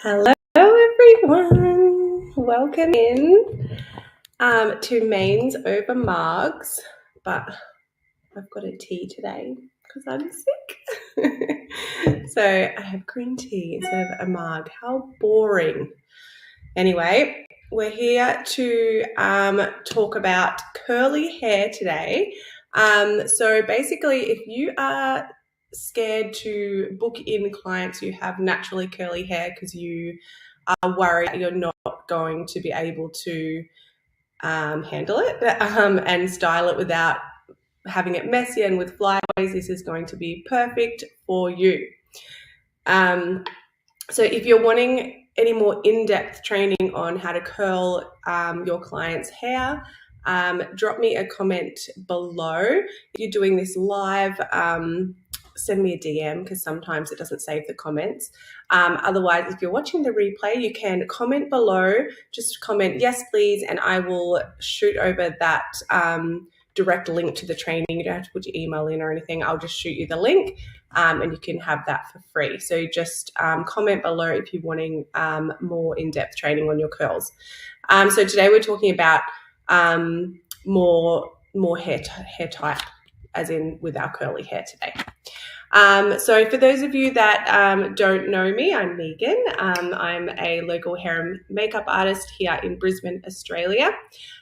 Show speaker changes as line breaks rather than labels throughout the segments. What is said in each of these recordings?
Hello everyone, welcome in to Mains over Margs, but I've got a tea today because I'm sick. So I have green tea instead of a mug. How boring. Anyway, we're here to talk about curly hair today. So basically, if you are scared to book in clients who have naturally curly hair because you are worried that you're not going to be able to handle it and style it without having it messy and with flyaways, this is going to be perfect for you. So if you're wanting any more in-depth training on how to curl your client's hair, drop me a comment below. If you're doing this live, send me a DM because sometimes it doesn't save the comments. Otherwise, if you're watching the replay, you can comment below. Just comment, yes, please, and I will shoot over that direct link to the training. You don't have to put your email in or anything. I'll just shoot you the link and you can have that for free. So just comment below if you're wanting more in-depth training on your curls. So today we're talking about more hair type, as in with our curly hair today. So for those of you that don't know me, I'm Meagan. I'm a local hair and makeup artist here in Brisbane, Australia.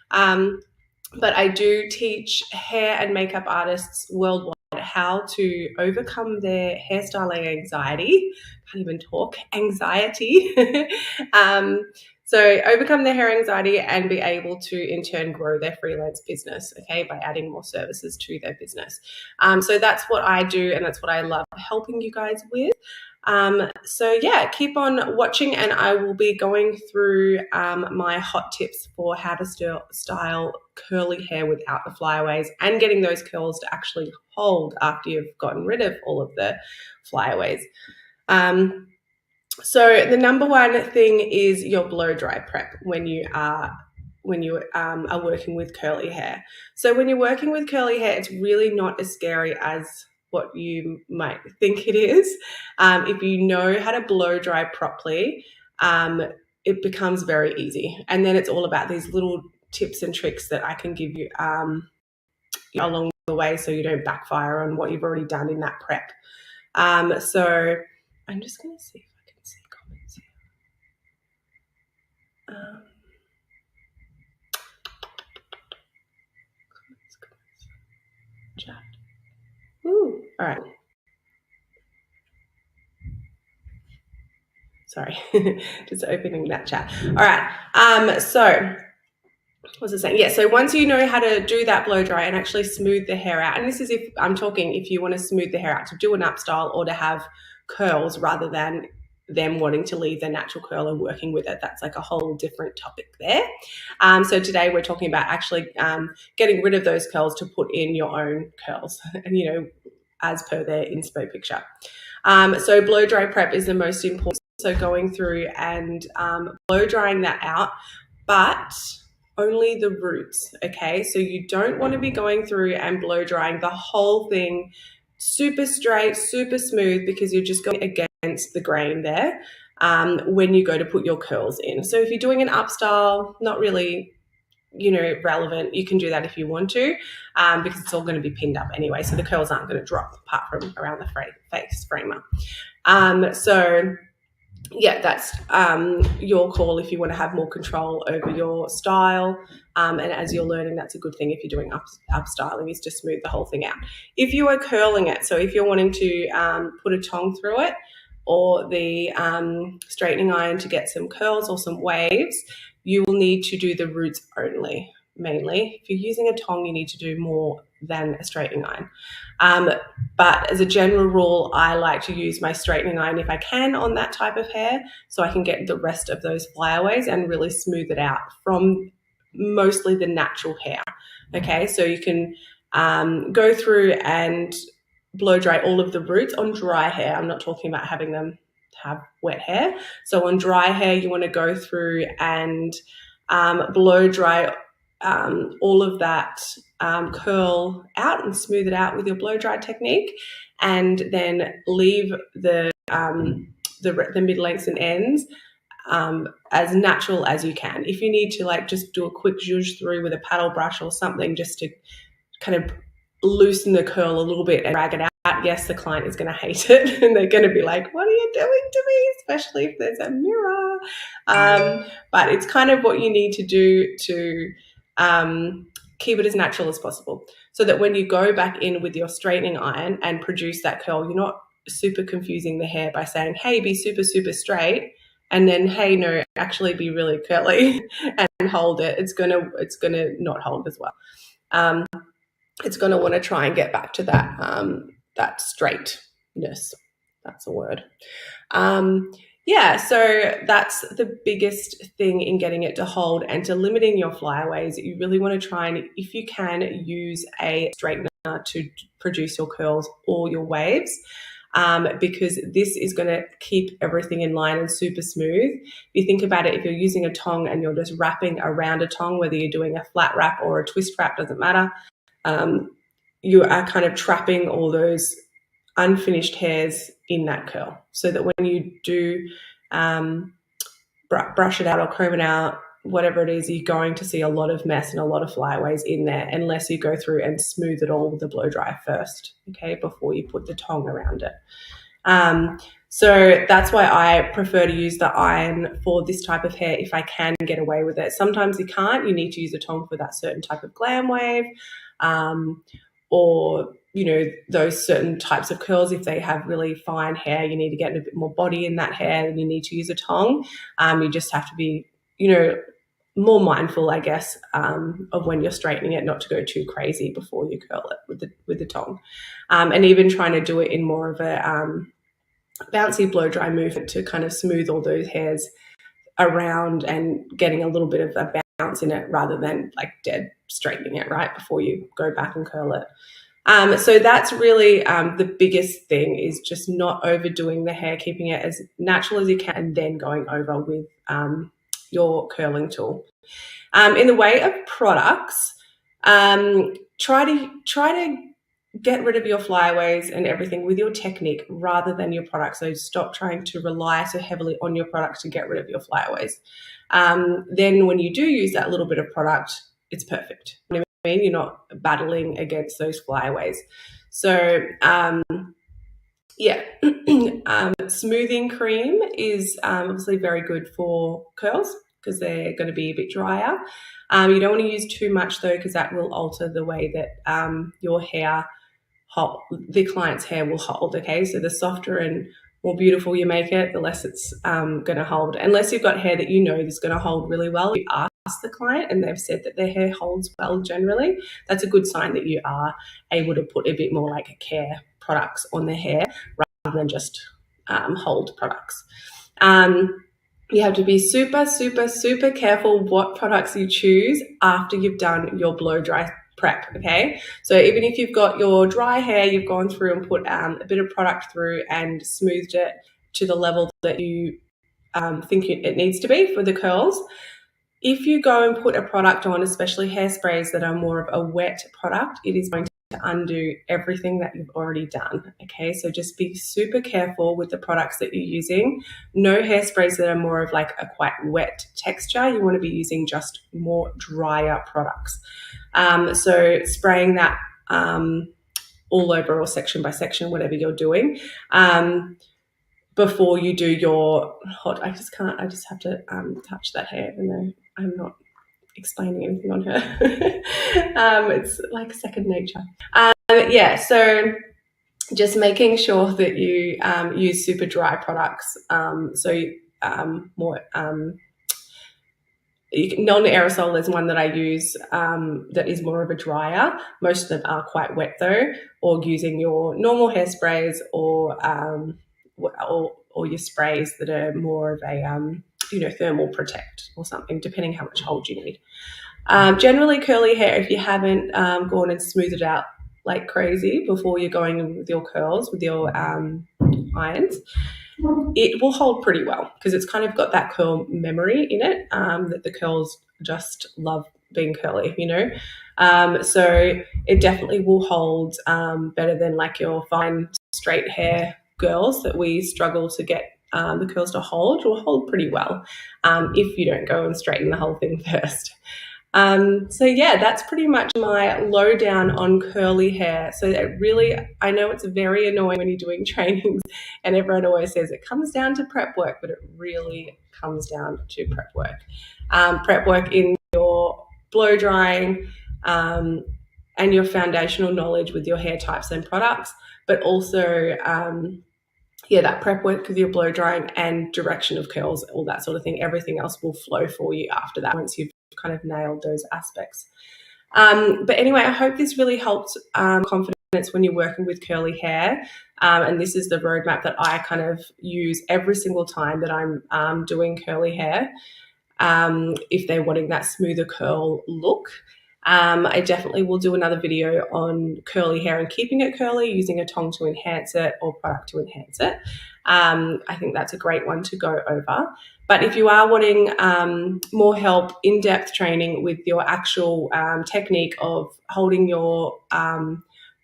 But I do teach hair and makeup artists worldwide how to overcome their hairstyling anxiety. Can't even talk, anxiety. So overcome their hair anxiety and be able to in turn grow their freelance business, okay, by adding more services to their business. So that's what I do and that's what I love helping you guys with. So yeah, keep on watching and I will be going through my hot tips for how to style curly hair without the flyaways and getting those curls to actually hold after you've gotten rid of all of the flyaways. So the number one thing is your blow dry prep when you are working with curly hair. So when you're working with curly hair, it's really not as scary as what you might think it is. If you know how to blow dry properly, it becomes very easy. And then it's all about these little tips and tricks that I can give you along the way so you don't backfire on what you've already done in that prep. So I'm just going to see if I can see comments here. Chat. Ooh, all right. Sorry, just opening that chat. All right, so what was I saying? Yeah, so once you know how to do that blow dry and actually smooth the hair out, and this is if I'm talking if you want to smooth the hair out to do an up style or to have curls rather than them wanting to leave their natural curl and working with it. That's like a whole different topic there. So today we're talking about actually getting rid of those curls to put in your own curls, and you know, as per their inspo picture. So blow dry prep is the most important. So going through and blow drying that out, but only the roots, okay? So you don't want to be going through and blow drying the whole thing super straight, super smooth, because you're just going against the grain there when you go to put your curls in. So if you're doing an up style, not really, you know, relevant, you can do that if you want to, because it's all going to be pinned up anyway, so the curls aren't going to drop apart from around the face framer. So yeah, that's your call if you want to have more control over your style. And as you're learning, that's a good thing if you're doing up styling, is to smooth the whole thing out. If you are curling it, so if you're wanting to put a tong through it or the straightening iron to get some curls or some waves, you will need to do the roots only, mainly. If you're using a tong, you need to do more than a straightening iron. But as a general rule, I like to use my straightening iron if I can on that type of hair, so I can get the rest of those flyaways and really smooth it out from mostly the natural hair. Okay, so you can go through and blow dry all of the roots on dry hair. I'm not talking about having them have wet hair. So on dry hair, you want to go through and blow dry all of that curl out and smooth it out with your blow dry technique, and then leave the mid lengths and ends as natural as you can. If you need to like just do a quick zhuzh through with a paddle brush or something just to kind of loosen the curl a little bit and drag it out, yes, the client is going to hate it and they're going to be like, what are you doing to me? Especially if there's a mirror. But it's kind of what you need to do to keep it as natural as possible, so that when you go back in with your straightening iron and produce that curl, you're not super confusing the hair by saying, hey, be super, super straight, and then, hey, no, actually be really curly and hold it. It's gonna not hold as well. It's gonna want to try and get back to that straightness. That's a word. Yeah, so that's the biggest thing in getting it to hold and to limiting your flyaways. You really want to try and, if you can, use a straightener to produce your curls or your waves, because this is going to keep everything in line and super smooth. If you think about it, if you're using a tong and you're just wrapping around a tong, whether you're doing a flat wrap or a twist wrap, doesn't matter, you are kind of trapping all those unfinished hairs in that curl, so that when you do brush it out or comb it out, whatever it is, you're going to see a lot of mess and a lot of flyaways in there, unless you go through and smooth it all with the blow dry first, okay, before you put the tong around it. So that's why I prefer to use the iron for this type of hair if I can get away with it. Sometimes you can't. You need to use a tong for that certain type of glam wave, or those certain types of curls. If they have really fine hair, you need to get a bit more body in that hair, and you need to use a tong. You just have to be more mindful, I guess, of when you're straightening it, not to go too crazy before you curl it with the tong, and even trying to do it in more of a bouncy blow dry movement to kind of smooth all those hairs around and getting a little bit of a bounce in it, rather than like dead straightening it right before you go back and curl it. So that's really the biggest thing, is just not overdoing the hair, keeping it as natural as you can, and then going over with your curling tool. In the way of products, try to get rid of your flyaways and everything with your technique rather than your product. So stop trying to rely so heavily on your product to get rid of your flyaways. Then when you do use that little bit of product, it's perfect. You know what I mean? You're not battling against those flyaways. So smoothing cream is obviously very good for curls, because they're going to be a bit drier. You don't want to use too much though, because that will alter the way that your hair the client's hair will hold. Okay, so the softer and more beautiful you make it, the less it's going to hold. Unless you've got hair that is going to hold really well. You ask the client and they've said that their hair holds well generally, that's a good sign that you are able to put a bit more like care products on the hair rather than just hold products. You have to be super, super, super careful what products you choose after you've done your blow dry prep, okay? So even if you've got your dry hair, you've gone through and put a bit of product through and smoothed it to the level that you think it needs to be for the curls. If you go and put a product on, especially hairsprays that are more of a wet product, it is going to undo everything that you've already done, okay? So just be super careful with the products that you're using. No hairsprays that are more of like a quite wet texture. You want to be using just more drier products. So spraying that all over, or section by section, whatever you're doing, before you do your hot. I just have to touch that hair, even though I'm not explaining anything on her. It's like second nature. So just making sure that you use super dry products. Non-aerosol is one that I use that is more of a drier. Most of them are quite wet though, or using your normal hairsprays or your sprays that are more of a thermal protect or something, depending how much hold you need. Generally curly hair, if you haven't gone and smoothed it out like crazy before you're going in with your curls, with your irons, it will hold pretty well, because it's kind of got that curl memory in it, that the curls just love being curly, so it definitely will hold better than like your fine straight hair girls that we struggle to get the curls to hold, will hold pretty well if you don't go and straighten the whole thing first. So yeah, that's pretty much my lowdown on curly hair. So it really, I know it's very annoying when you're doing trainings and everyone always says it comes down to prep work, but it really comes down to prep work. Prep work in your blow drying and your foundational knowledge with your hair types and products, but also that prep work with your blow drying and direction of curls, all that sort of thing. Everything else will flow for you after that once you've kind of nailed those aspects. But anyway, I hope this really helped confidence when you're working with curly hair. And this is the roadmap that I kind of use every single time that I'm doing curly hair. If they're wanting that smoother curl look. I definitely will do another video on curly hair and keeping it curly, using a tong to enhance it or product to enhance it. I think that's a great one to go over. But if you are wanting more help, in-depth training with your actual technique of holding your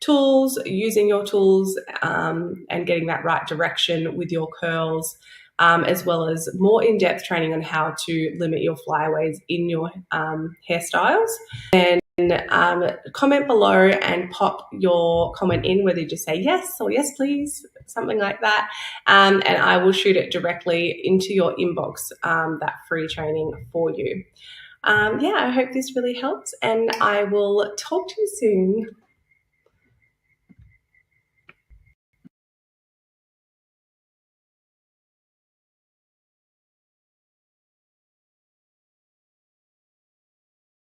tools, using your tools, and getting that right direction with your curls, as well as more in-depth training on how to limit your flyaways in your hairstyles, then comment below and pop your comment in, whether you just say yes or yes please, something like that, and I will shoot it directly into your inbox, that free training for you. I hope this really helps, and I will talk to you soon.